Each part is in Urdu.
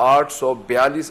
842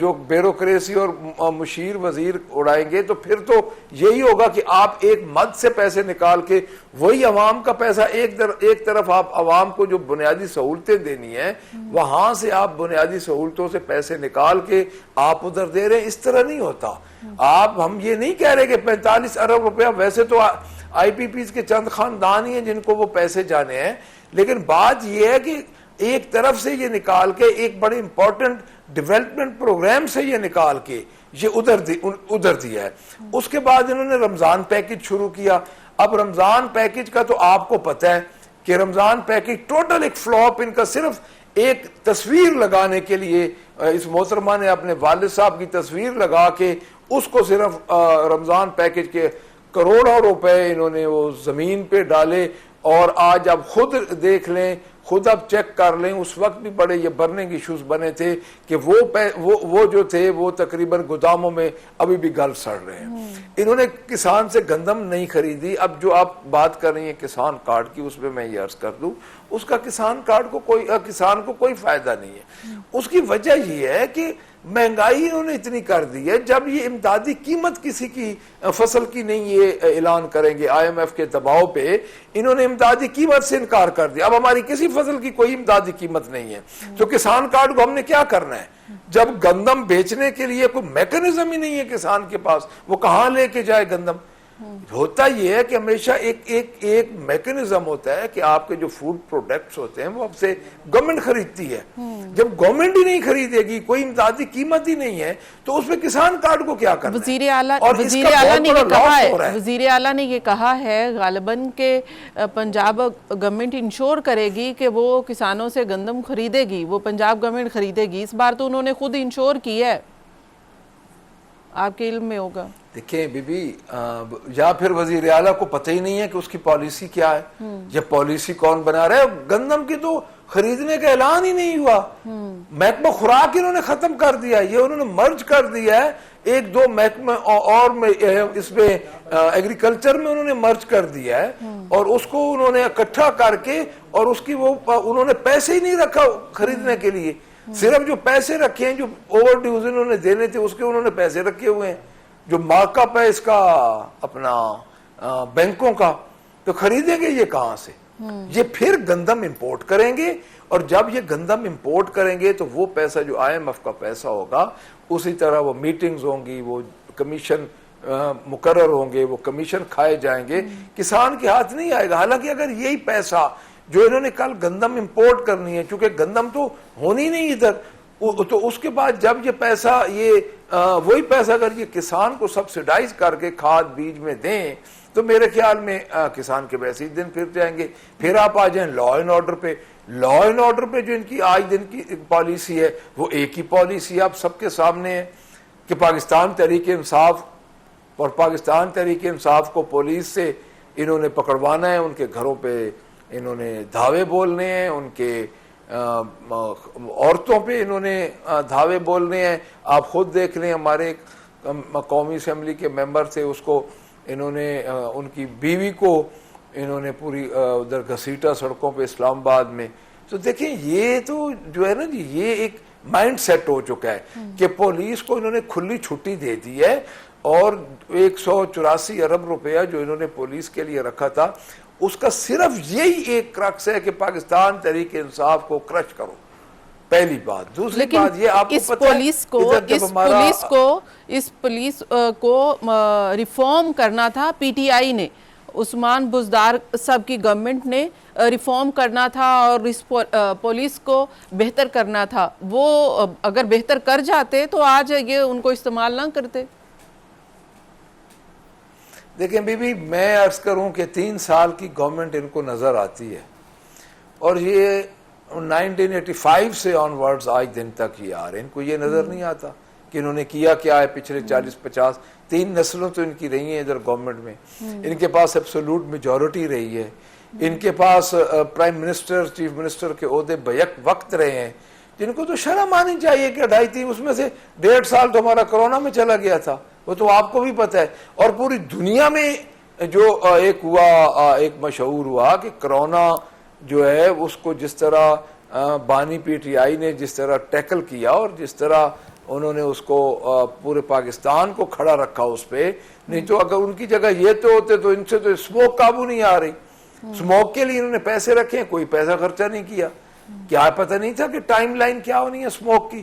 جو بیوروکریسی اور مشیر وزیر اڑائیں گے تو پھر تو یہی ہوگا کہ آپ ایک مد سے پیسے نکال کے وہی عوام کا پیسہ ایک طرف آپ عوام کو جو بنیادی سہولتیں دینی ہیں وہاں سے آپ بنیادی سہولتوں سے پیسے نکال کے آپ ادھر دے رہے ہیں. اس طرح نہیں ہوتا. ہم یہ نہیں کہہ رہے کہ 45 ارب روپیہ, ویسے تو آئی پی پیز کے چند خاندان ہی ہیں جن کو وہ پیسے جانے ہیں, لیکن بات یہ ہے کہ ایک طرف سے یہ نکال کے ایک بڑے امپورٹنٹ ڈیولپمنٹ پروگرام سے یہ نکال کے یہ ادھر دیا ہے. اس کے بعد انہوں نے رمضان پیکج شروع کیا. اب رمضان پیکج کا تو آپ کو پتہ ہے کہ رمضان پیکج ٹوٹل ایک فلاپ, ان کا صرف ایک تصویر لگانے کے لیے اس محترمہ نے اپنے والد صاحب کی تصویر لگا کے اس کو صرف رمضان پیکج کے کروڑوں روپے انہوں نے وہ زمین پہ ڈالے. اور آج آپ خود دیکھ لیں, خود اب چیک کر لیں, اس وقت بھی بڑے یہ برننگ ایشوز بنے تھے کہ وہ جو تھے وہ تقریباً گوداموں میں ابھی بھی گل سڑ رہے ہیں. انہوں نے کسان سے گندم نہیں خریدی. اب جو آپ بات کر رہی ہیں کسان کارڈ کی, اس میں میں یہ عرض کر دوں اس کا کسان کارڈ کو کسان کو کوئی فائدہ نہیں ہے. اس کی وجہ یہ ہے کہ مہنگائی انہوں نے اتنی کر دی ہے. جب یہ امدادی قیمت کسی کی فصل کی نہیں یہ اعلان کریں گے آئی ایم ایف کے دباؤ پہ, انہوں نے امدادی قیمت سے انکار کر دیا. اب ہماری کسی فصل کی کوئی امدادی قیمت نہیں ہے تو کسان کارڈ کو ہم نے کیا کرنا ہے جب گندم بیچنے کے لیے کوئی میکنزم ہی نہیں ہے کسان کے پاس, وہ کہاں لے کے جائے گندم. ہوتا یہ ہے کہ ہمیشہ ایک میکنزم ہوتا ہے کہ آپ کے جو فوڈ پروڈکٹس ہوتے ہیں وہ اب سے گورنمنٹ خریدتی ہے. جب گورنمنٹ ہی نہیں خریدے گی, کوئی امدادی قیمت ہی نہیں ہے, تو اس میں کسان کارڈ کو کیا کرنا ہے. وزیر اعلیٰ نے یہ کہا ہے غالباً کہ پنجاب گورنمنٹ انشور کرے گی کہ وہ کسانوں سے گندم خریدے گی, وہ پنجاب گورنمنٹ خریدے گی. اس بار تو انہوں نے خود انشور کی ہے, آپ کے علم میں ہوگا. دیکھیں بی بی, یا پھر وزیر اعلیٰ کو پتہ ہی نہیں ہے کہ اس کی پالیسی کیا ہے. یہ پالیسی کون بنا رہا ہے؟ گندم کی تو خریدنے کا اعلان ہی نہیں ہوا. محکمہ خوراک انہوں نے ختم کر دیا, یہ انہوں نے مرج کر دیا ہے ایک دو محکمہ اور میں اس میں ایگریکلچر میں انہوں نے مرج کر دیا ہے, اور اس کو انہوں نے اکٹھا کر کے اور اس کی وہ انہوں نے پیسے ہی نہیں رکھا خریدنے کے لیے. صرف جو پیسے رکھے ہیں جو اوور ڈیوز انہوں نے دینے تھے اس کے انہوں نے پیسے رکھے ہوئے ہیں. جو مارک اپ ہے اس کا اپنا بینکوں کا, تو خریدیں گے یہ کہاں سے؟ یہ پھر گندم امپورٹ کریں گے, اور جب یہ گندم امپورٹ کریں گے تو وہ پیسہ جو آئی ایم ایف کا پیسہ ہوگا, اسی طرح وہ میٹنگز ہوں گی, وہ کمیشن مقرر ہوں گے, وہ کمیشن کھائے جائیں گے, کسان کے ہاتھ نہیں آئے گا. حالانکہ اگر یہی پیسہ جو انہوں نے کل گندم امپورٹ کرنی ہے, چونکہ گندم تو ہونی نہیں ادھر, تو اس کے بعد جب یہ پیسہ وہی پیسہ اگر یہ کسان کو سبسیڈائز کر کے کھاد بیج میں دیں تو میرے خیال میں کسان کے ویسے ہی دن پھر جائیں گے. پھر آپ آ جائیں لا اینڈ آرڈر پہ. لا اینڈ آرڈر پہ جو ان کی آج دن کی پالیسی ہے وہ ایک ہی پالیسی آپ سب کے سامنے ہے کہ پاکستان تحریک انصاف اور پاکستان تحریک انصاف کو پولیس سے انہوں نے پکڑوانا ہے, ان کے گھروں پہ انہوں نے دھاوے بولنے ہیں, ان کے عورتوں پہ انہوں نے دھاوے بولنے ہیں. آپ خود دیکھ لیں, ہمارے قومی اسمبلی کے ممبر تھے, اس کو انہوں نے ان کی بیوی کو انہوں نے پوری ادھر گھسیٹا سڑکوں پہ اسلام آباد میں. تو دیکھیں یہ تو جو ہے نا جی, یہ ایک مائنڈ سیٹ ہو چکا ہے کہ پولیس کو انہوں نے کھلی چھٹی دے دی ہے, اور 184 ارب روپیہ جو انہوں نے پولیس کے لیے رکھا تھا اس کا صرف یہی ایک کرکس ہے کہ پاکستان تحریک انصاف کو کرش کرو. پہلی بات. دوسری بات یہ آپ کو پتہ ہے اس پولیس کو ریفارم کرنا تھا پی ٹی آئی نے, عثمان بزدار صاحب کی گورنمنٹ نے ریفارم کرنا تھا اور اس پولیس کو بہتر کرنا تھا. وہ اگر بہتر کر جاتے تو آج یہ ان کو استعمال نہ کرتے. دیکھیں بی بی, میں عرض کروں کہ 3 سال کی گورنمنٹ ان کو نظر آتی ہے, اور یہ 1985 سے آن ورڈز آج دن تک یہ آ رہے ہیں. ان کو یہ نظر نہیں آتا کہ انہوں نے کیا کیا ہے پچھلے 40-50 3 نسلوں تو ان کی رہی ہیں ادھر گورنمنٹ میں. ان کے پاس ایبسولوٹ میجورٹی رہی ہے, ان کے پاس پرائم منسٹر چیف منسٹر کے عہدے بیک وقت رہے ہیں, جن کو تو شرم آنی چاہیے کہ 2.5-3 اس میں سے 1.5 سال تو ہمارا کرونا میں چلا گیا تھا, وہ تو آپ کو بھی پتہ ہے. اور پوری دنیا میں جو ایک مشہور ہوا کہ کرونا جو ہے اس کو جس طرح بانی پی ٹی آئی نے جس طرح ٹیکل کیا اور جس طرح انہوں نے اس کو پورے پاکستان کو کھڑا رکھا اس پہ. نہیں تو اگر ان کی جگہ یہ تو ہوتے تو ان سے تو اسموک قابو نہیں آ رہی. اسموک کے لیے انہوں نے پیسے رکھے, کوئی پیسہ خرچہ نہیں کیا. کیا پتہ نہیں تھا کہ ٹائم لائن کیا ہونی ہے اسموک کی.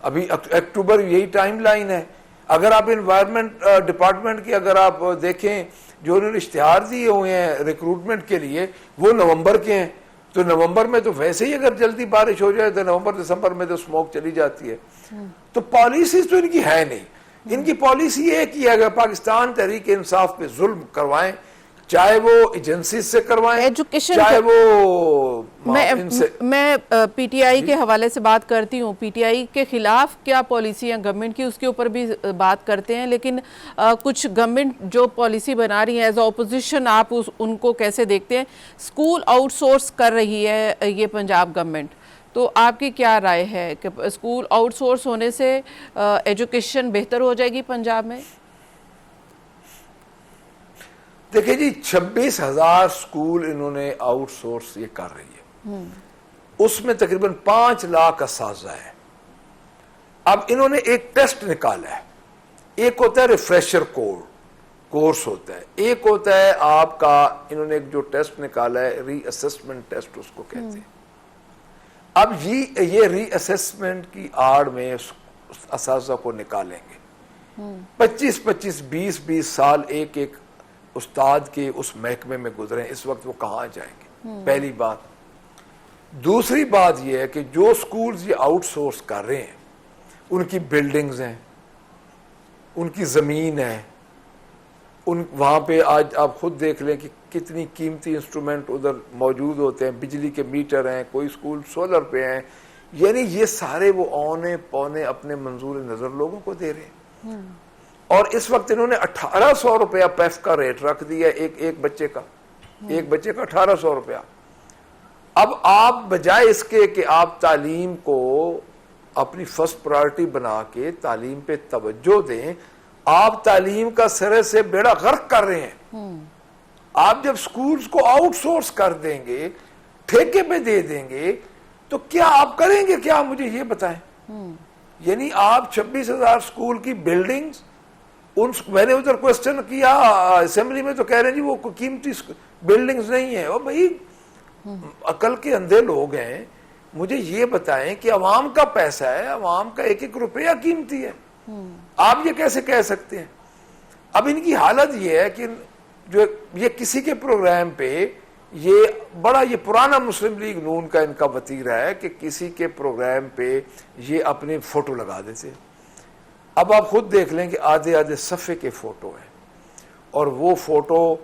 ابھی اکتوبر یہی ٹائم لائن ہے. اگر آپ انوائرمنٹ ڈپارٹمنٹ کی اگر آپ دیکھیں جو انہوں نے اشتہار دیے ہوئے ہیں ریکروٹمنٹ کے لیے وہ نومبر کے ہیں. تو نومبر میں تو ویسے ہی اگر جلدی بارش ہو جائے تو نومبر دسمبر میں تو اسموک چلی جاتی ہے. تو پالیسیز تو ان کی ہے نہیں. ان کی پالیسی یہ کہ اگر پاکستان تحریک انصاف پہ ظلم کروائیں, چاہے وہ ایجنسی سے کروائیں, چاہے وہ میں پی ٹی آئی کے حوالے سے بات کرتی ہوں. پی ٹی آئی کے خلاف کیا پالیسی ہیں گورنمنٹ کی, اس کے اوپر بھی بات کرتے ہیں. لیکن کچھ گورنمنٹ جو پالیسی بنا رہی ہے ایز اپوزیشن, آپ ان کو کیسے دیکھتے ہیں؟ اسکول آؤٹ سورس کر رہی ہے یہ پنجاب گورنمنٹ, تو آپ کی کیا رائے ہے کہ اسکول آؤٹ سورس ہونے سے ایجوکیشن بہتر ہو جائے گی پنجاب میں؟ دیکھیں جی 26,000 سکول انہوں نے آؤٹ سورس یہ کر رہی ہے. اس میں تقریباً 5 لاکھ اساتذہ ہیں. اب انہوں نے ایک ٹیسٹ نکالا ہے. ایک ہوتا ہے ریفریشر کورس ہوتا ہے, ایک ہوتا ہے آپ کا انہوں نے ایک جو ٹیسٹ نکالا ہے ری اسسمنٹ ٹیسٹ اس کو کہتے ہیں. اب یہ ری اسسمنٹ کی آڑ میں اساتذہ کو نکالیں گے. 25 20 سال ایک استاد کے اس محکمے میں گزرے, اس وقت وہ کہاں جائیں گے؟ پہلی بات. دوسری بات یہ ہے کہ جو سکولز یہ آؤٹ سورس کر رہے ہیں ان کی بلڈنگز ہیں, ان کی زمین ہے, وہاں پہ آج آپ خود دیکھ لیں کہ کتنی قیمتی انسٹرومنٹ ادھر موجود ہوتے ہیں. بجلی کے میٹر ہیں, کوئی سکول سولر پہ ہیں. یعنی یہ سارے وہ اونے پونے اپنے منظور نظر لوگوں کو دے رہے ہیں. اور اس وقت انہوں نے 1800 روپیہ پیف کا ریٹ رکھ دیا ایک بچے کا. ایک بچے کا 1800 روپیہ. اب آپ بجائے اس کے کہ آپ تعلیم کو اپنی فرسٹ پرائرٹی بنا کے تعلیم پہ توجہ دیں, آپ تعلیم کا سرے سے بیڑا غرق کر رہے ہیں. آپ جب سکولز کو آؤٹ سورس کر دیں گے, ٹھیکے پہ دے دیں گے, تو کیا آپ کریں گے کیا؟ مجھے یہ بتائیں. یعنی آپ 26,000 سکول کی بلڈنگز, میں نے ادھر کوسچن کیا اسمبلی میں تو کہہ رہے ہیں جی وہ قیمتی بلڈنگز نہیں ہیں. اور بھائی عقل کے اندھے لوگ ہیں, مجھے یہ بتائیں کہ عوام کا پیسہ ہے, عوام کا ایک روپیہ قیمتی ہے. آپ یہ کیسے کہہ سکتے ہیں؟ اب ان کی حالت یہ ہے کہ جو یہ کسی کے پروگرام پہ یہ پرانا مسلم لیگ نون کا ان کا وتیرہ ہے کہ کسی کے پروگرام پہ یہ اپنی فوٹو لگا دیتے. اب آپ خود دیکھ لیں کہ آدھے صفحے کے فوٹو ہیں, اور وہ فوٹو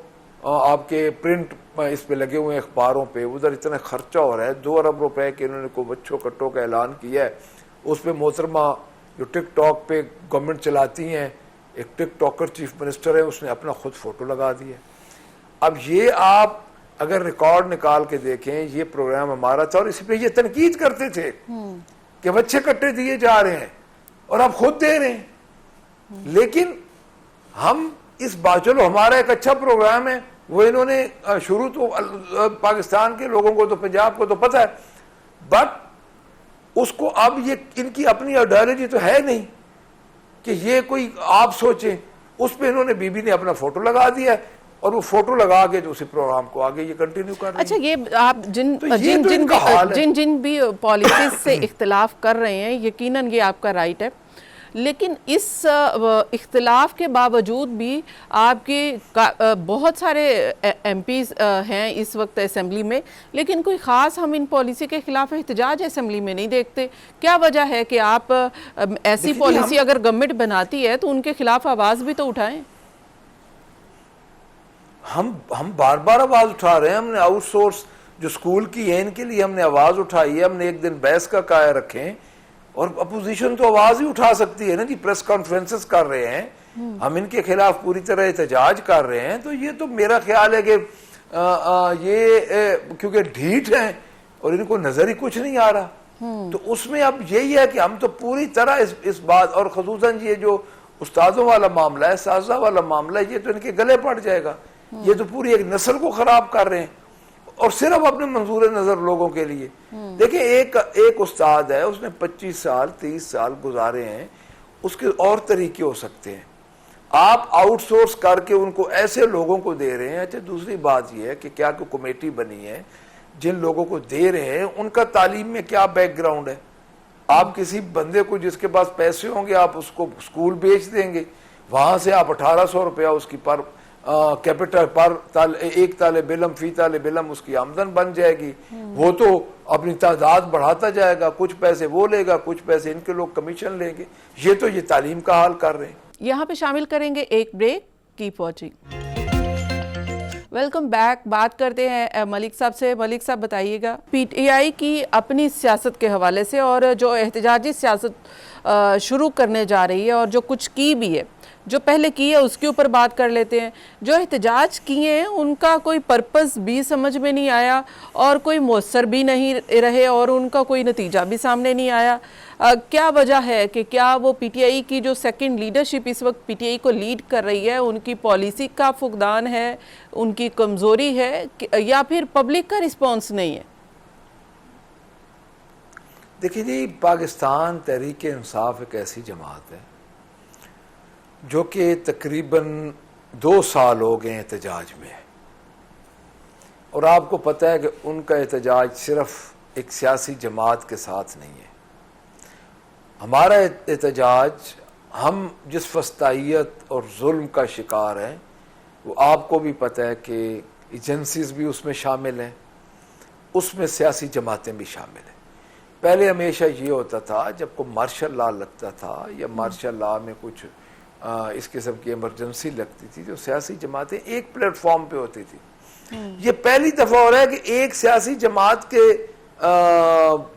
آپ کے پرنٹ اس پہ لگے ہوئے اخباروں پہ. ادھر اتنا خرچہ ہو رہا ہے, 2 ارب روپے کے انہوں نے کو بچوں کٹوں کا اعلان کیا ہے. اس پہ محترمہ جو ٹک ٹاک پہ گورنمنٹ چلاتی ہیں, ایک ٹک ٹاکر چیف منسٹر ہے, اس نے اپنا خود فوٹو لگا دیا. اب یہ آپ اگر ریکارڈ نکال کے دیکھیں, یہ پروگرام ہمارا تھا اور اسی پہ یہ تنقید کرتے تھے کہ بچے کٹے دیے جا رہے ہیں اور آپ خود دے رہے ہیں. لیکن ہم اس بات, چلو ہمارا ایک اچھا پروگرام ہے, وہ انہوں نے شروع تو پاکستان کے لوگوں کو تو پنجاب کو تو پتہ ہے, بٹ اس کو اب یہ ان کی اپنی آئیڈیالوجی تو ہے نہیں کہ یہ کوئی آپ سوچیں. اس پہ انہوں نے بی بی نے اپنا فوٹو لگا دیا ہے, اور وہ فوٹو لگا کے جو اسی پروگرام کو آگے یہ کنٹینیو کر رہے ہیں. اچھا, یہ آپ جن بھی پالیسیز سے اختلاف کر رہے ہیں, یقیناً یہ آپ کا رائٹ ہے, لیکن اس اختلاف کے باوجود بھی آپ کے بہت سارے ایم پیز ہیں اس وقت اسمبلی میں, لیکن کوئی خاص ہم ان پالیسی کے خلاف احتجاج اسمبلی میں نہیں دیکھتے. کیا وجہ ہے کہ آپ ایسی پالیسی اگر گورنمنٹ بناتی ہے تو ان کے خلاف آواز بھی تو اٹھائیں؟ ہم بار بار آواز اٹھا رہے ہیں. ہم نے آؤٹ سورس جو سکول کی ہے ان کے لیے ہم نے آواز اٹھائی ہے. ہم نے ایک دن بحث کا قائم رکھیں, اور اپوزیشن تو آواز ہی اٹھا سکتی ہے نا جی. پریس کانفرنسز کر رہے ہیں, ہم ان کے خلاف پوری طرح احتجاج کر رہے ہیں. تو یہ تو میرا خیال ہے کہ یہ کیونکہ ڈھیٹ ہیں اور ان کو نظر ہی کچھ نہیں آ رہا, تو اس میں اب یہی ہے کہ ہم تو پوری طرح اس بات, اور خصوصاً یہ جو استادوں والا معاملہ ہے, اساتذہ والا معاملہ ہے, یہ تو ان کے گلے پڑ جائے گا. یہ تو پوری ایک نسل کو خراب کر رہے ہیں. اور صرف اپنے منظور نظر لوگوں کے لیے. دیکھیں ایک استاد ہے, اس نے 25 سال 30 سال گزارے ہیں, اس کے اور طریقے ہو سکتے ہیں. آپ آؤٹ سورس کر کے ان کو ایسے لوگوں کو دے رہے ہیں. اچھا دوسری بات یہ ہے کہ کیا کوئی کمیٹی بنی ہے, جن لوگوں کو دے رہے ہیں ان کا تعلیم میں کیا بیک گراؤنڈ ہے؟ آپ کسی بندے کو جس کے پاس پیسے ہوں گے آپ اس کو اسکول بیچ دیں گے, وہاں سے آپ 1800 روپیہ اس کی پر کیپٹل پر ایک طالب علم فی طالب علم اس کی آمدن بن جائے گی. وہ تو اپنی تعداد بڑھاتا جائے گا, کچھ پیسے وہ لے گا, کچھ پیسے ان کے لوگ کمیشن لیں گے. یہ تعلیم کا حال کر رہے ہیں. یہاں پہ شامل کریں گے ایک break. Keep watching. Welcome back. بات کرتے ہیں ملک صاحب سے. ملک صاحب بتائیے گا, پی ٹی آئی کی اپنی سیاست کے حوالے سے اور جو احتجاجی سیاست شروع کرنے جا رہی ہے اور جو کچھ کی بھی ہے, جو پہلے کی ہے اس کے اوپر بات کر لیتے ہیں. جو احتجاج کیے ہیں ان کا کوئی پرپس بھی سمجھ میں نہیں آیا اور کوئی مؤثر بھی نہیں رہے اور ان کا کوئی نتیجہ بھی سامنے نہیں آیا. کیا وجہ ہے کہ کیا وہ پی ٹی آئی کی جو سیکنڈ لیڈرشپ اس وقت پی ٹی آئی کو لیڈ کر رہی ہے ان کی پالیسی کا فقدان ہے, ان کی کمزوری ہے, یا پھر پبلک کا رسپانس نہیں ہے؟ دیکھیں جی, پاکستان تحریک انصاف ایک ایسی جماعت ہے جو کہ تقریباً 2 سال ہو گئے احتجاج میں, اور آپ کو پتہ ہے کہ ان کا احتجاج صرف ایک سیاسی جماعت کے ساتھ نہیں ہے. ہمارا احتجاج, ہم جس فسطائیت اور ظلم کا شکار ہیں وہ آپ کو بھی پتہ ہے کہ ایجنسیز بھی اس میں شامل ہیں, اس میں سیاسی جماعتیں بھی شامل ہیں. پہلے ہمیشہ یہ ہوتا تھا جب کوئی مارشل لا لگتا تھا یا مارشل لا میں کچھ اس قسم کی ایمرجنسی لگتی تھی, جو سیاسی جماعتیں ایک پلیٹ فارم پہ ہوتی تھی. یہ پہلی دفعہ ہو رہا ہے کہ ایک سیاسی جماعت کے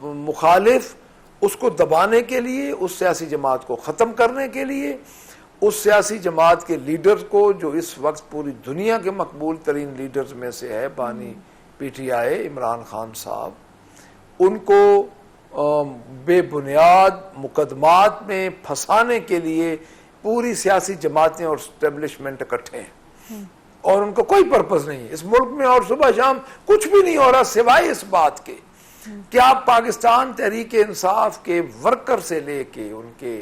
مخالف اس کو دبانے کے لیے, اس سیاسی جماعت کو ختم کرنے کے لیے, اس سیاسی جماعت کے لیڈر کو جو اس وقت پوری دنیا کے مقبول ترین لیڈرز میں سے ہے, بانی P T I Imran Khan صاحب, ان کو بے بنیاد مقدمات میں پھنسانے کے لیے پوری سیاسی جماعتیں اور اسٹیبلشمنٹ اکٹھے ہیں, اور ان کو کوئی پرپس نہیں ہے. اس ملک میں اور صبح شام کچھ بھی نہیں ہو رہا سوائے اس بات کے کہ آپ پاکستان تحریک انصاف کے ورکر سے لے کے ان کے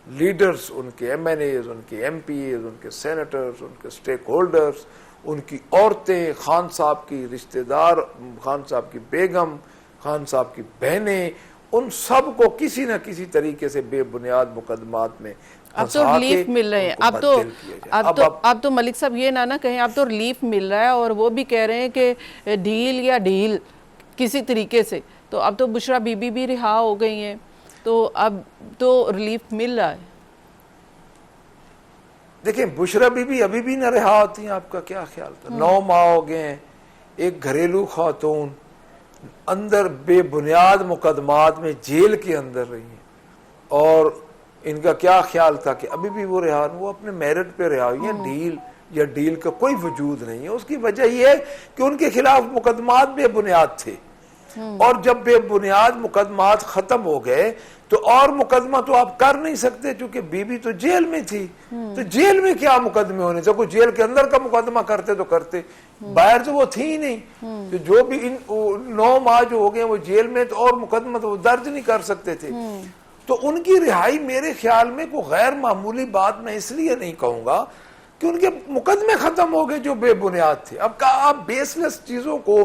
لیڈرز, ان کے ایم این ایز, ان کے ایم پی ایز, ان کے سینیٹرز, ان کے سٹیک ہولڈرز, ان کی عورتیں, خان صاحب کی رشتہ دار, خان صاحب کی بیگم, خان صاحب کی بہنیں, ان سب کو کسی نہ کسی طریقے سے بے بنیاد مقدمات میں اب تو ریلیف مل رہے ہیں. اب تو ملک صاحب یہ نہ کہیں, اب تو ریلیف مل رہا ہے, اور وہ بھی کہہ رہے ہیں کہ ڈھیل یا ڈھیل کسی طریقے سے. تو اب تو بشرا بی بی بھی رہا ہو گئی ہیں, تو اب تو ریلیف مل رہا ہے. دیکھیں بشرا بی بی ابھی بھی نہ رہا ہوتی ہیں, آپ کا کیا خیال تھا؟ 9 ماہ ہو گئے ہیں. ایک گھریلو خاتون اندر بے بنیاد مقدمات میں جیل کے اندر رہی ہیں, اور ان کا کیا خیال تھا کہ ابھی بھی وہ رہا, وہ اپنے میرٹ پہ رہا ہوئی ہیں. ڈیل یا ڈیل کا کوئی وجود نہیں ہے. اس کی وجہ یہ ہے کہ ان کے خلاف مقدمات بے بنیاد تھے, اور جب بے بنیاد مقدمات ختم ہو گئے تو اور مقدمہ تو آپ کر نہیں سکتے, چونکہ بی بی تو جیل میں تھی. تو جیل میں کیا مقدمے ہونے تھے؟ کوئی جیل کے اندر کا مقدمہ کرتے تو کرتے, باہر تو وہ تھی ہی نہیں. تو جو بھی 9 ماہ جو ہو گئے وہ جیل میں, تو اور مقدمہ تو وہ درج نہیں کر سکتے تھے. تو ان کی رہائی میرے خیال میں کوئی غیر معمولی بات میں اس لیے نہیں کہوں گا کہ ان کے مقدمے ختم ہو گئے جو بے بنیاد تھے. اب آپ بیس لیس چیزوں کو,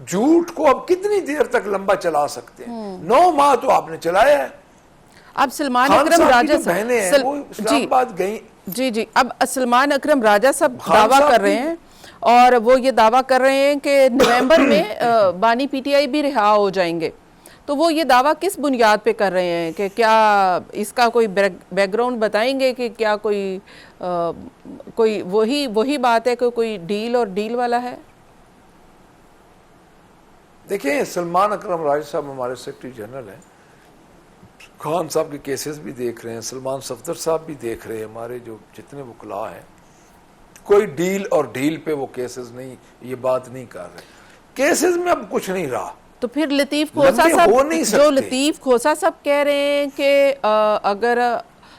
جھوٹ کو اب کتنی دیر تک لمبا چلا سکتے ہیں؟ 9 ماہ تو آپ نے چلایا ہے. اب سلمان اکرم راجہ جی اب سلمان اکرم راجہ صاحب دعویٰ کر رہے ہیں, اور وہ یہ دعویٰ کر رہے ہیں کہ نومبر میں بانی پی ٹی آئی بھی رہا ہو جائیں گے. تو وہ یہ دعویٰ کس بنیاد پہ کر رہے ہیں؟ کہ کیا اس کا کوئی بیک گراؤنڈ بتائیں گے کہ کیا کوئی وہی بات ہے کہ کوئی ڈیل اور ڈیل والا ہے؟ دیکھیں سلمان اکرم راجہ صاحب ہمارے سیکرٹری جنرل ہیں, خان صاحب کے کیسز بھی دیکھ رہے ہیں, سلمان صفدر صاحب بھی دیکھ رہے ہیں, ہمارے جو جتنے وکلاء ہیں, کوئی ڈیل اور ڈیل پہ وہ کیسز نہیں, یہ بات نہیں کر رہے. کیسز میں اب کچھ نہیں رہا. تو پھر لطیف کھوسا صاحب, جو لطیف کھوسا صاحب کہہ رہے ہیں کہ اگر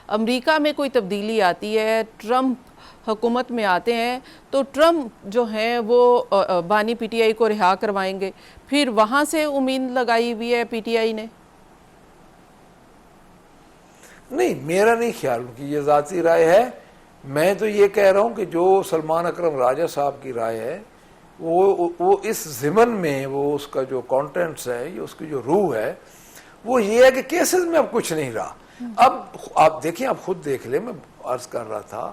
امریکہ میں کوئی تبدیلی آتی ہے, ٹرمپ حکومت میں آتے ہیں تو ٹرمپ جو ہیں وہ بانی پی ٹی آئی کو رہا کروائیں گے، پھر وہاں سے امید لگائی ہوئی ہے پی ٹی آئی نے؟ نہیں، میرا نہیں خیال کہ یہ ذاتی رائے ہے. میں تو یہ کہہ رہا ہوں کہ جو سلمان اکرم راجہ صاحب کی رائے ہے وہ اس ضمن میں وہ اس کا جو کانٹینٹس ہے، یہ اس کی جو روح ہے وہ یہ ہے کہ کیسز میں اب کچھ نہیں رہا. اب آپ دیکھیں، آپ خود دیکھ لیں. میں عرض کر رہا تھا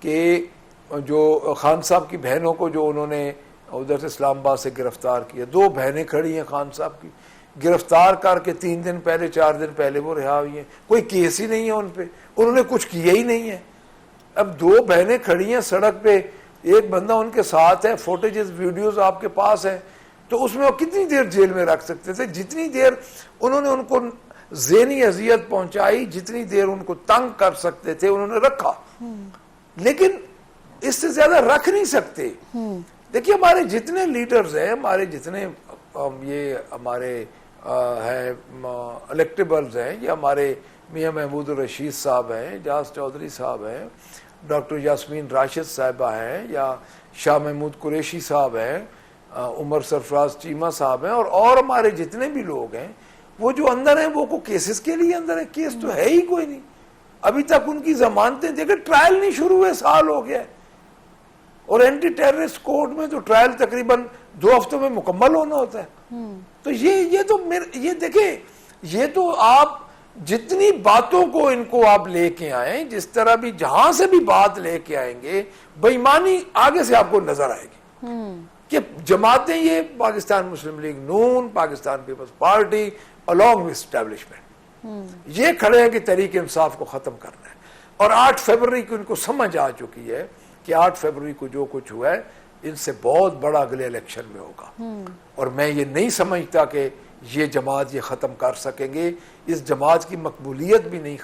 کہ جو خان صاحب کی بہنوں کو جو انہوں نے ادھر سے اسلام آباد سے گرفتار کیا، 2 بہنیں کھڑی ہیں خان صاحب کی، گرفتار کر کے 3 دن پہلے 4 دن پہلے وہ رہا ہوئی ہیں، کوئی کیس ہی نہیں ہے ان پہ، انہوں نے کچھ کیا ہی نہیں ہے. اب 2 بہنیں کھڑی ہیں سڑک پہ، ایک بندہ ان کے ساتھ ہے، فوٹیجز ویڈیوز آپ کے پاس ہیں، تو اس میں وہ کتنی دیر جیل میں رکھ سکتے تھے؟ جتنی دیر انہوں نے ان کو ذہنی اذیت پہنچائی، جتنی دیر ان کو تنگ کر سکتے تھے انہوں نے رکھا، لیکن اس سے زیادہ رکھ نہیں سکتے. دیکھیے ہمارے جتنے لیڈرز ہیں، ہمارے جتنے یہ ہمارے ہیں الیکٹیبلز ہیں، یہ ہمارے میاں محمود الرشید صاحب ہیں، اعجاز چودھری صاحب ہیں، ڈاکٹر یاسمین راشد صاحبہ ہیں، یا شاہ محمود قریشی صاحب ہیں، عمر سرفراز چیمہ صاحب ہیں، اور ہمارے جتنے بھی لوگ ہیں وہ جو اندر ہیں وہ کو کیسز کے لیے اندر ہیں. کیس تو ہے ہی کوئی نہیں ابھی تک. ان کی ضمانتیں دیکھیں، ٹرائل نہیں شروع ہوئے، سال ہو گیا ہے، اور اینٹی ٹیررسٹ کورٹ میں تو ٹرائل تقریباً 2 ہفتوں میں مکمل ہونا ہوتا ہے. تو یہ تو یہ دیکھیں، یہ تو آپ جتنی باتوں کو ان کو آپ لے کے آئیں، جس طرح بھی جہاں سے بھی بات لے کے آئیں گے، بے ایمانی آگے سے آپ کو نظر آئے گی. کہ جماعتیں یہ پاکستان مسلم لیگ نون، Pakistan Peoples Party along with establishment یہ کھڑے ہیں کہ تحریک انصاف کو ختم کرنا ہے. اور 8 فروری کو ان کو سمجھ آ چکی ہے کہ 8 فروری کو جو کچھ ہوا ہے ان سے بہت بڑا اگلے الیکشن میں ہوگا. اور میں یہ نہیں سمجھتا کہ یہ جماعت یہ ختم کر سکیں گے. اس جماعت کی مقبولیت بھی نہیں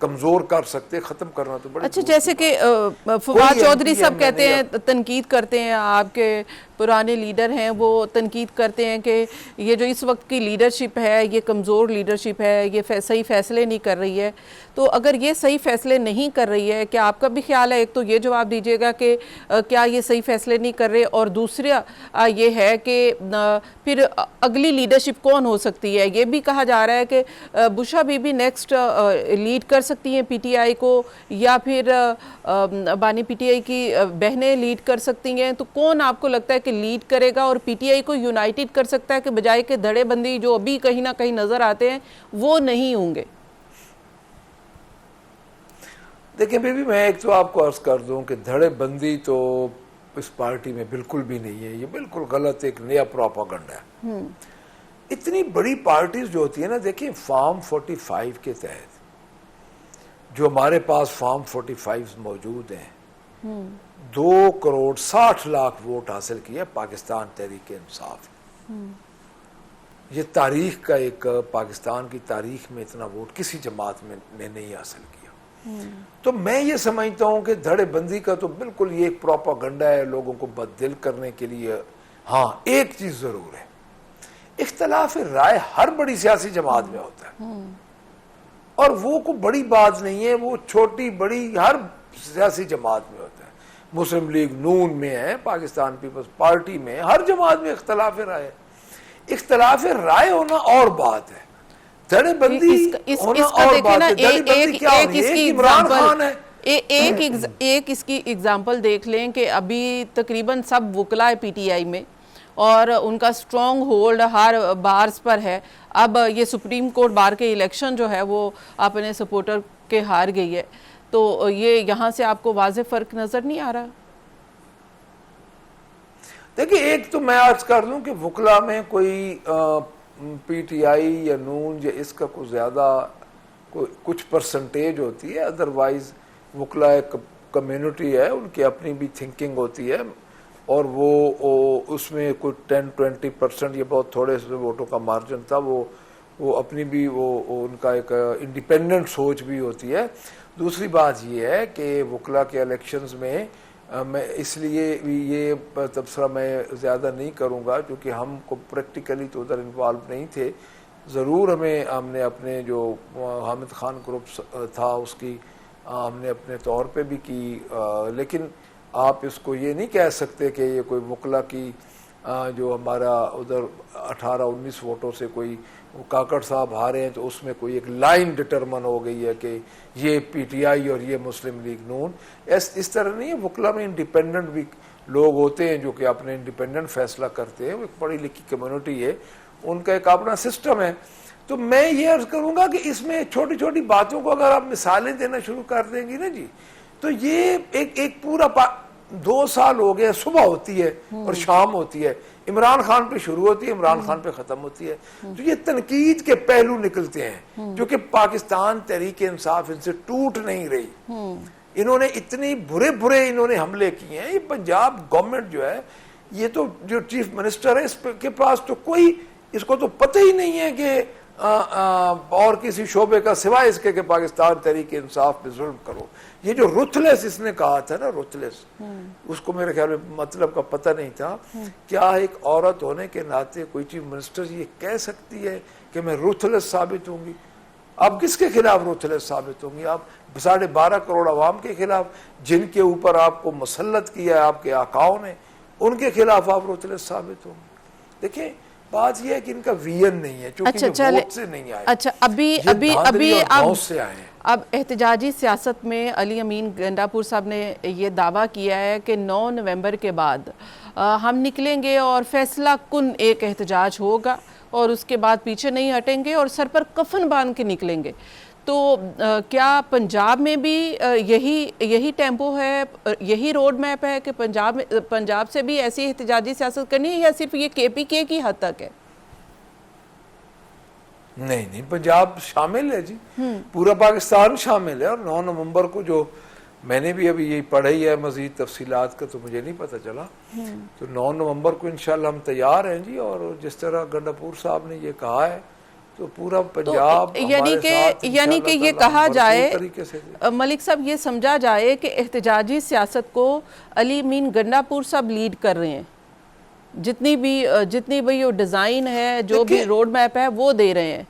کمزور کر سکتے. ختم کرنا تو بڑی اچھا، جیسے کہ فواد چودھری صاحب کہتے ہیں، تنقید کرتے ہیں، آپ کے پرانے لیڈر ہیں، وہ تنقید کرتے ہیں کہ یہ جو اس وقت کی لیڈرشپ ہے یہ کمزور لیڈرشپ ہے، یہ صحیح فیصلے نہیں کر رہی ہے. تو اگر یہ صحیح فیصلے نہیں کر رہی ہے، کیا آپ کا بھی خیال ہے؟ ایک تو یہ جواب دیجیے گا کہ کیا یہ صحیح فیصلے نہیں کر رہے، اور دوسرا یہ ہے کہ پھر اگلی لیڈرشپ کون ہو سکتی ہے؟ یہ بھی کہا جا رہا ہے کہ بشرا بی بی نیکسٹ لیڈ کر سکتی ہیں پی ٹی آئی کو، یا پھر بانی پی ٹی آئی کی بہنیں لیڈ کر سکتی ہیں. تو کون آپ کو لگتا ہے کہ لیڈ کرے گا اور پی ٹی آئی کو یونائٹڈ کر سکتا ہے، کہ بجائے کہ دھڑے بندی جو ابھی کہیں نہ کہیں نظر آتے ہیں وہ نہیں ہوں گے؟ دیکھیں بی بی، میں ایک تو آپ کو عرض کر دوں کہ دھڑے بندی تو اس پارٹی میں بالکل بھی نہیں ہے. یہ بالکل غلط ایک نیا پروپیگنڈا ہے. اتنی بڑی پارٹیز جو ہوتی ہیں نا، دیکھیں فارم 45 کے تحت جو ہمارے پاس فارم 45 موجود ہیں، 2,60,00,000 ووٹ حاصل کیا پاکستان تحریک انصاف. یہ تاریخ کا ایک، پاکستان کی تاریخ میں اتنا ووٹ کسی جماعت میں نے نہیں حاصل کیا. تو میں یہ سمجھتا ہوں کہ دھڑے بندی کا تو بالکل یہ ایک پروپیگنڈا ہے لوگوں کو بددل کرنے کے لیے. ہاں ایک چیز ضرور ہے، اختلاف رائے ہر بڑی سیاسی جماعت میں ہوتا ہے، اور وہ کوئی بڑی بات نہیں ہے. وہ چھوٹی بڑی ہر سیاسی جماعت میں ہوتا ہے. مسلم لیگ نون میں ہے، پاکستان پیپلز پارٹی میں، ہر جماعت میں اختلاف رائے ہے. اختلاف رائے ہونا اور بات ہے، دھڑے بندی ہونا اور بات ہے. دھڑے بندی کیا ہونی ہے؟ ایک عمران خان ہے. ایک اس کی اگزامپل دیکھ لیں کہ ابھی تقریباً سب وکلا ہے پی ٹی آئی میں، اور ان کا سٹرونگ ہولڈ ہر بارز پر ہے. اب یہ سپریم کورٹ بار کے الیکشن جو ہے وہ اپنے سپورٹر کے ہار گئی ہے. تو یہ یہاں سے آپ کو واضح فرق نظر نہیں آ رہا؟ دیکھیں ایک تو میں عرض کر دوں کہ وکلا میں کوئی پی ٹی آئی یا نون یا اس کا کوئی زیادہ کچھ پرسنٹیج ہوتی ہے. ادروائز وکلا ایک کمیونٹی ہے، ان کی اپنی بھی تھنکنگ ہوتی ہے، اور وہ اس میں کوئی 10-20% یہ بہت تھوڑے سے ووٹوں کا مارجن تھا. وہ اپنی بھی وہ ان کا ایک انڈیپینڈنٹ سوچ بھی ہوتی ہے. دوسری بات یہ ہے کہ وکلا کے الیکشنز میں میں اس لیے یہ تبصرہ میں زیادہ نہیں کروں گا کیونکہ ہم کو پریکٹیکلی تو ادھر انوالو نہیں تھے. ضرور ہم نے اپنے جو حامد خان گروپ تھا اس کی ہم نے اپنے طور پہ بھی کی، لیکن آپ اس کو یہ نہیں کہہ سکتے کہ یہ کوئی وکلا کی جو ہمارا ادھر 18-19 ووٹوں سے کوئی کاکڑ صاحب ہارے ہیں تو اس میں کوئی ایک لائن ڈٹرمن ہو گئی ہے کہ یہ پی ٹی آئی اور یہ مسلم لیگ نون. اس طرح نہیں ہے. وکلا میں انڈیپینڈنٹ بھی لوگ ہوتے ہیں جو کہ اپنے انڈیپینڈنٹ فیصلہ کرتے ہیں. وہ ایک پڑھی لکھی کمیونٹی ہے, ان کا ایک اپنا سسٹم ہے. تو میں یہ عرض کروں گا کہ اس میں چھوٹی چھوٹی باتوں کو اگر آپ مثالیں دینا شروع کر دیں گی نا جی, تو یہ ایک پورا 2 سال ہو گئے, صبح ہوتی ہے اور شام ہوتی ہے, عمران خان پہ شروع ہوتی ہے, عمران خان پہ ختم ہوتی ہے. تو یہ تنقید کے پہلو نکلتے ہیں جو کہ پاکستان تحریک انصاف ان سے ٹوٹ نہیں رہی. انہوں نے اتنی برے انہوں نے حملے کیے ہیں. یہ پنجاب گورنمنٹ جو ہے, یہ تو جو چیف منسٹر ہے اس کے پاس تو کوئی, اس کو تو پتہ ہی نہیں ہے کہ اور کسی شعبے کا سوائے اس کے کہ پاکستان تحریک انصاف پہ ظلم کرو. یہ جو رuthless اس نے کہا تھا نا, ruthless, اس کو میرے خیال میں مطلب کا پتہ نہیں تھا. کیا ایک عورت ہونے کے ناطے کوئی چیف منسٹر یہ کہہ سکتی ہے کہ میں ruthless ثابت ہوں گی؟ آپ کس کے خلاف ruthless ثابت ہوں گی؟ آپ 12.5 کروڑ عوام کے خلاف, جن کے اوپر آپ کو مسلط کیا ہے آپ کے آقاؤں نے, ان کے خلاف آپ ruthless ثابت ہوں گے؟ دیکھیں بات یہ ہے کہ ان کا ویژن نہیں ہے, چونکہ یہ ووٹ سے نہیں آئے. اچھا, ابھی اب احتجاجی سیاست میں علی امین گنڈاپور صاحب نے یہ دعویٰ کیا ہے کہ 9 نومبر کے بعد ہم نکلیں گے اور فیصلہ کن ایک احتجاج ہوگا اور اس کے بعد پیچھے نہیں ہٹیں گے اور سر پر کفن باندھ کے نکلیں گے. تو کیا پنجاب میں بھی یہی ٹیمپو ہے, یہی روڈ میپ ہے کہ پنجاب سے بھی ایسی احتجاجی سیاست کرنی ہے, یا صرف یہ کے پی کے کی حد تک ہے؟ نہیں, پنجاب شامل ہے جی, پورا پاکستان شامل ہے. اور 9 نومبر کو جو میں نے بھی ابھی یہی پڑھائی ہے, مزید تفصیلات کا تو مجھے نہیں پتہ چلا, تو 9 نومبر کو انشاءاللہ ہم تیار ہیں جی. اور جس طرح گنڈاپور صاحب نے یہ کہا ہے تو پورا پنجاب یعنی کہ یہ کہا جائے, ملک صاحب یہ سمجھا جائے کہ احتجاجی سیاست کو علی امین گنڈاپور صاحب لیڈ کر رہے ہیں, جتنی بھی وہ ڈیزائن ہے, جو بھی روڈ میپ ہے وہ دے رہے ہیں.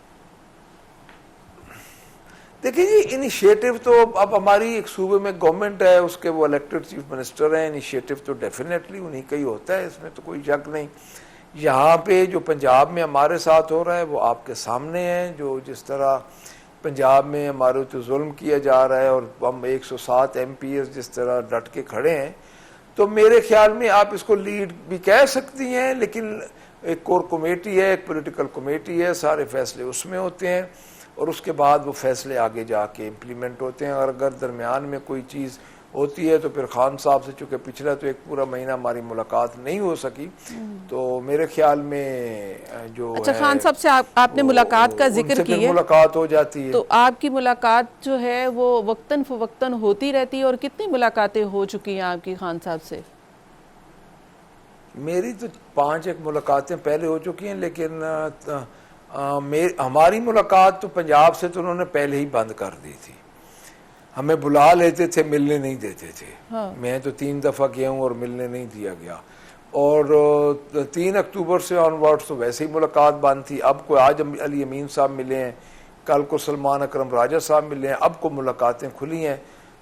دیکھیں جی, انیشیٹو تو اب ہماری ایک صوبے میں گورنمنٹ ہے, اس کے وہ الیکٹڈ چیف منسٹر ہیں, انیشیٹو تو ڈیفینیٹلی انہی کا ہی ہوتا ہے, اس میں تو کوئی شک نہیں. یہاں پہ جو پنجاب میں ہمارے ساتھ ہو رہا ہے وہ آپ کے سامنے ہے. جو جس طرح پنجاب میں ہمارے تو ظلم کیا جا رہا ہے اور ہم 107 ایم پی ایس جس طرح ڈٹ کے کھڑے ہیں, تو میرے خیال میں آپ اس کو لیڈ بھی کہہ سکتی ہیں, لیکن ایک کور کمیٹی ہے, ایک پولیٹیکل کمیٹی ہے, سارے فیصلے اس میں ہوتے ہیں اور اس کے بعد وہ فیصلے آگے جا کے امپلیمنٹ ہوتے ہیں. اور اگر درمیان میں کوئی چیز ہوتی ہے تو پھر خان صاحب سے, چونکہ پچھلا تو 1 پورا مہینہ ہماری ملاقات نہیں ہو سکی, تو میرے خیال میں جو اچھا, خان صاحب سے آپ نے ملاقات کا ذکر کیا ہے, ملاقات ہو جاتی ہے. تو آپ کی ملاقات جو ہے وہ وقتاً فوقتاً ہوتی رہتی ہے, اور کتنی ملاقاتیں ہو چکی ہیں آپ کی خان صاحب سے؟ میری تو 5 ملاقاتیں پہلے ہو چکی ہیں, لیکن ہماری ملاقات تو پنجاب سے تو انہوں نے پہلے ہی بند کر دی تھی. ہمیں بلا لیتے تھے, ملنے نہیں دیتے تھے. میں تو 3 دفعہ گیا ہوں اور ملنے نہیں دیا گیا. اور 3 اکتوبر سے آن ورڈ تو ویسے ہی ملاقات بند تھی. اب کو آج علی امین صاحب ملے ہیں, کل کو سلمان اکرم راجہ صاحب ملے ہیں, اب کو ملاقاتیں کھلی ہیں,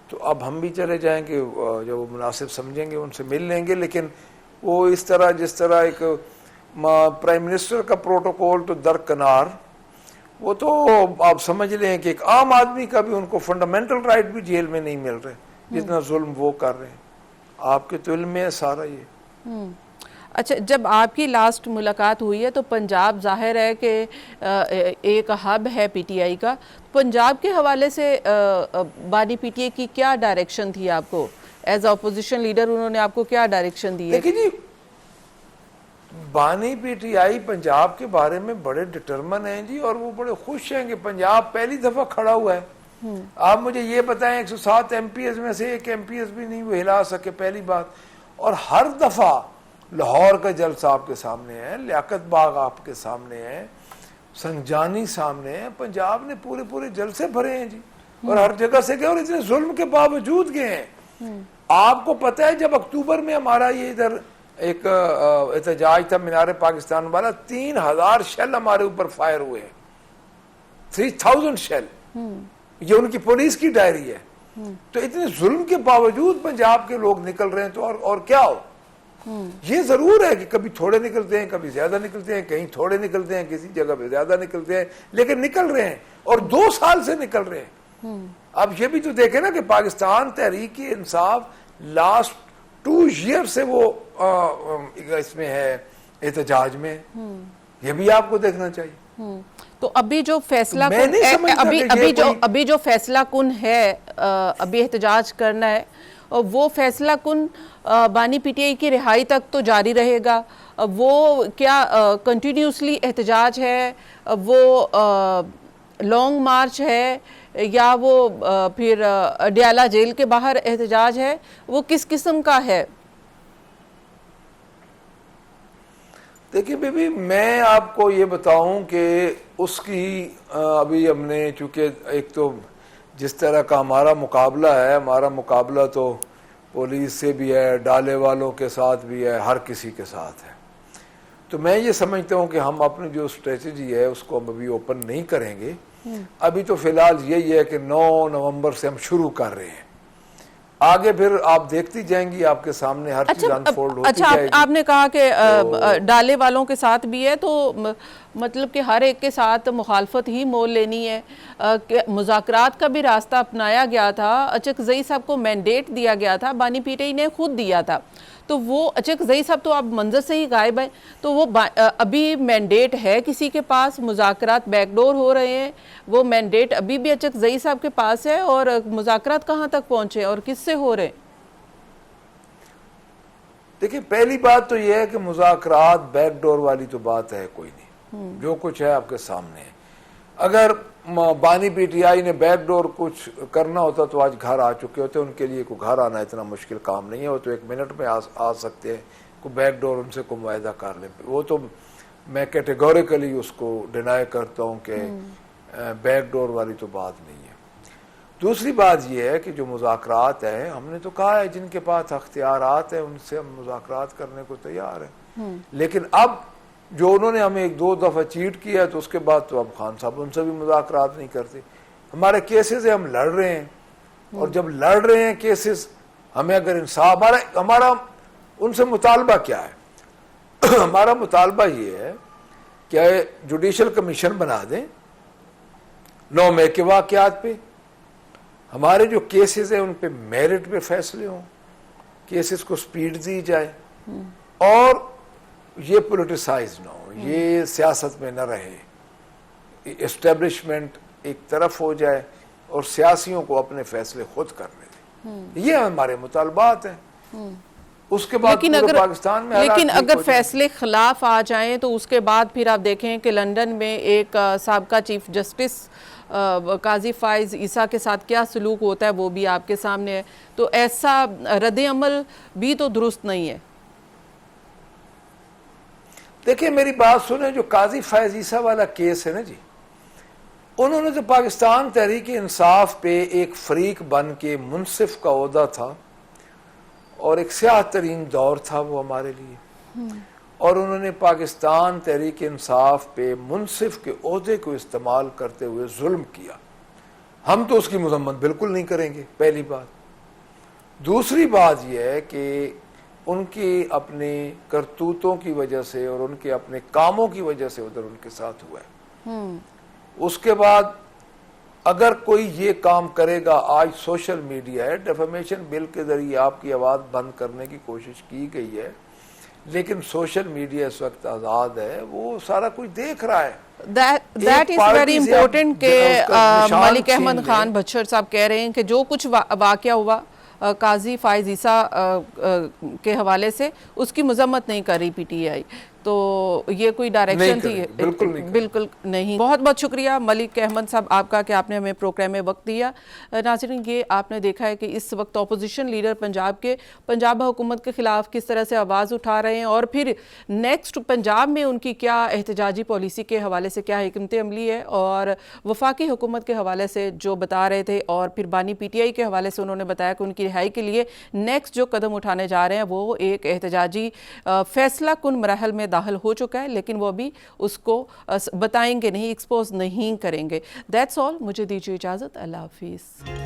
تو اب ہم بھی چلے جائیں گے, جب وہ مناسب سمجھیں گے ان سے مل لیں گے. لیکن وہ اس طرح جس طرح ایک پرائم منسٹر کا پروٹوکول تو درکنار, وہ تو آپ سمجھ لیں کہ ایک عام آدمی کا بھی ان کو فنڈامنٹل رائٹ بھی جیل میں نہیں مل رہے جتنا ظلم وہ کر رہے ہیں. آپ کے تو علم میں ہے سارا یہ. اچھا, جب آپ کی لاسٹ ملاقات ہوئی ہے تو پنجاب ظاہر ہے کہ ایک ہب ہے پی ٹی آئی کا, پنجاب کے حوالے سے بانی پی ٹی آئی کی کیا ڈائریکشن تھی آپ کو ایز اپوزیشن لیڈر؟ انہوں نے آپ کو کیا ڈائریکشن دی ہے؟ دیکھیں جی, بانی پی ٹی آئی پنجاب کے بارے میں بڑے ڈٹرمن ہیں جی, اور وہ بڑے خوش ہیں کہ پنجاب پہلی دفعہ کھڑا ہوا ہے. آپ مجھے یہ بتائیں 107 ایم پی ایس میں سے 1 ایم پی ایس بھی نہیں وہ ہلا سکے, پہلی بات. اور ہر دفعہ لاہور کا جلسہ آپ کے سامنے ہے, لیاقت باغ آپ کے سامنے ہے, سنجانی سامنے ہے. پنجاب نے پورے جلسے بھرے ہیں جی, اور ہر جگہ سے گئے, اور اتنے ظلم کے باوجود گئے ہیں. آپ کو پتہ ہے جب اکتوبر میں ہمارا یہ ادھر ایک احتجاج تھا مینار پاکستان والا, 3000 شیل ہمارے اوپر فائر ہوئے ہیں, 3000 شیل. یہ ان کی پولیس کی ڈائری ہے. تو اتنے ظلم کے باوجود پنجاب کے لوگ نکل رہے ہیں تو اور کیا ہو. یہ ضرور ہے کہ کبھی تھوڑے نکلتے ہیں، کبھی زیادہ نکلتے ہیں، کہیں تھوڑے نکلتے ہیں، کسی جگہ پہ زیادہ نکلتے ہیں، لیکن نکل رہے ہیں اور 2 سال سے نکل رہے ہیں. اب یہ بھی تو دیکھیں نا کہ پاکستان تحریک انصاف لاسٹ 2 ایئر سے وہ اس میں ہے، احتجاج میں. یہ بھی آپ کو دیکھنا چاہیے. تو ابھی جو فیصلہ میں نہیں سمجھتا کہ ابھی جو فیصلہ کن ہے، ابھی احتجاج کرنا ہے، وہ فیصلہ کن بانی پی ٹی آئی کی رہائی تک تو جاری رہے گا. وہ کیا کنٹینیوسلی احتجاج ہے، وہ لانگ مارچ ہے، یا وہ پھر ڈیالہ جیل کے باہر احتجاج ہے؟ وہ کس قسم کا ہے؟ دیکھیں بی بی، میں آپ کو یہ بتاؤں کہ اس کی ابھی ہم نے، چونکہ ایک تو جس طرح کا ہمارا مقابلہ ہے، ہمارا مقابلہ تو پولیس سے بھی ہے، ڈالے والوں کے ساتھ بھی ہے، ہر کسی کے ساتھ ہے. تو میں یہ سمجھتا ہوں کہ ہم اپنی جو اسٹریٹجی ہے اس کو ہم ابھی اوپن نہیں کریں گے. ابھی تو فی الحال یہی ہے کہ 9 نومبر سے ہم شروع کر رہے ہیں. آگے پھر آپ دیکھتی جائیں گی، آپ کے سامنے ہر چیز انفولڈ ہوتی جائے گی. آپ نے کہا کہ ڈالے والوں کے ساتھ بھی ہے، تو مطلب کہ ہر ایک کے ساتھ مخالفت ہی مول لینی ہے. مذاکرات کا بھی راستہ اپنایا گیا تھا، اچکزئی صاحب کو مینڈیٹ دیا گیا تھا، بانی پی ٹی آئی نے خود دیا تھا. تو وہ اچکزئی صاحب تو اب منظر سے ہی غائب ہیں. تو وہ ابھی مینڈیٹ ہے کسی کے پاس؟ مذاکرات بیک ڈور ہو رہے ہیں، وہ مینڈیٹ ابھی بھی اچکزئی صاحب کے پاس ہے، اور مذاکرات کہاں تک پہنچے اور کس سے ہو رہے ہیں؟ دیکھیں، پہلی بات تو یہ ہے کہ مذاکرات بیک ڈور والی تو بات ہے کوئی نہیں. جو کچھ ہے آپ کے سامنے ہے. اگر بانی پی ٹی آئی نے بیک ڈور کچھ کرنا ہوتا تو آج گھر آ چکے ہوتے. ان کے لیے کوئی گھر آنا اتنا مشکل کام نہیں ہے، وہ تو 1 منٹ میں آ سکتے ہیں. کوئی بیک ڈور ان سے کوئی معاہدہ کر لیں. وہ تو میں کیٹیگوریکلی اس کو ڈینائی کرتا ہوں کہ بیک ڈور والی تو بات نہیں ہے. دوسری بات یہ ہے کہ جو مذاکرات ہیں، ہم نے تو کہا ہے جن کے پاس اختیارات ہیں ان سے ہم مذاکرات کرنے کو تیار ہیں. لیکن اب جو انہوں نے ہمیں 1-2 دفعہ چیٹ کیا ہے تو اس کے بعد تو اب خان صاحب ان سے بھی مذاکرات نہیں کرتے. ہمارے کیسز ہیں، ہم لڑ رہے ہیں، اور جب لڑ رہے ہیں کیسز، ہمیں اگر انصاف، ہمارا ان سے مطالبہ کیا ہے؟ ہمارا مطالبہ یہ ہے کہ جوڈیشل کمیشن بنا دیں 9 مئی کے واقعات پہ. ہمارے جو کیسز ہیں ان پہ میرٹ پہ فیصلے ہوں، کیسز کو سپیڈ دی جائے، اور یہ پولیٹیسائز نہ ہو، یہ سیاست میں نہ رہے. اسٹیبلشمنٹ ایک طرف ہو جائے اور سیاسیوں کو اپنے فیصلے خود کرنے دیں. یہ ہمارے مطالبات ہیں. اس کے بعد پاکستان میں لیکن اگر فیصلے خلاف آ جائیں تو اس کے بعد پھر آپ دیکھیں کہ لندن میں ایک سابقہ چیف جسٹس قاضی فائز عیسیٰ کے ساتھ کیا سلوک ہوتا ہے وہ بھی آپ کے سامنے ہے. تو ایسا رد عمل بھی تو درست نہیں ہے. دیکھیں میری بات سنیں، جو قاضی فائز عیسیٰ والا کیس ہے نا جی، انہوں نے تو پاکستان تحریک انصاف پہ ایک فریق بن کے منصف کا عہدہ تھا، اور ایک سیاہ ترین دور تھا وہ ہمارے لیے. اور انہوں نے پاکستان تحریک انصاف پہ منصف کے عہدے کو استعمال کرتے ہوئے ظلم کیا. ہم تو اس کی مذمت بالکل نہیں کریں گے، پہلی بات. دوسری بات یہ ہے کہ ان کی اپنے کرتوتوں کی وجہ سے اور ان کے اپنے کاموں کی وجہ سے ادھر ان کے ساتھ ہوا ہے. اس کے بعد اگر کوئی یہ کام کرے گا، آج سوشل میڈیا ہے، ڈیفیمیشن بل کے ذریعے آپ کی آواز بند کرنے کی کوشش کی گئی ہے، لیکن سوشل میڈیا اس وقت آزاد ہے، وہ سارا کچھ دیکھ رہا ہے. That is very important کہ ملک احمد خان بچھڑ صاحب کہہ رہے ہیں کہ جو کچھ واقعہ ہوا قاضی فائز عیسیٰ کے حوالے سے اس کی مذمت نہیں کر رہی پی ٹی آئی. تو یہ کوئی ڈائریکشن تھی؟ بالکل نہیں. بہت بہت شکریہ ملک احمد صاحب آپ کا کہ آپ نے ہمیں پروگرام میں وقت دیا. ناظرین، یہ آپ نے دیکھا ہے کہ اس وقت اپوزیشن لیڈر پنجاب حکومت کے خلاف کس طرح سے آواز اٹھا رہے ہیں، اور پھر نیکسٹ پنجاب میں ان کی کیا احتجاجی پالیسی کے حوالے سے کیا حکمت عملی ہے، اور وفاقی حکومت کے حوالے سے جو بتا رہے تھے، اور پھر بانی پی ٹی آئی کے حوالے سے انہوں نے بتایا کہ ان کی رہائی کے لیے نیکسٹ جو قدم اٹھانے جا رہے ہیں وہ ایک احتجاجی فیصلہ کن مراحل میں داخل ہو چکا ہے، لیکن وہ بھی اس کو بتائیں گے نہیں، ایکسپوز نہیں کریں گے. That's all. مجھے دیجیے اجازت. اللہ حافظ.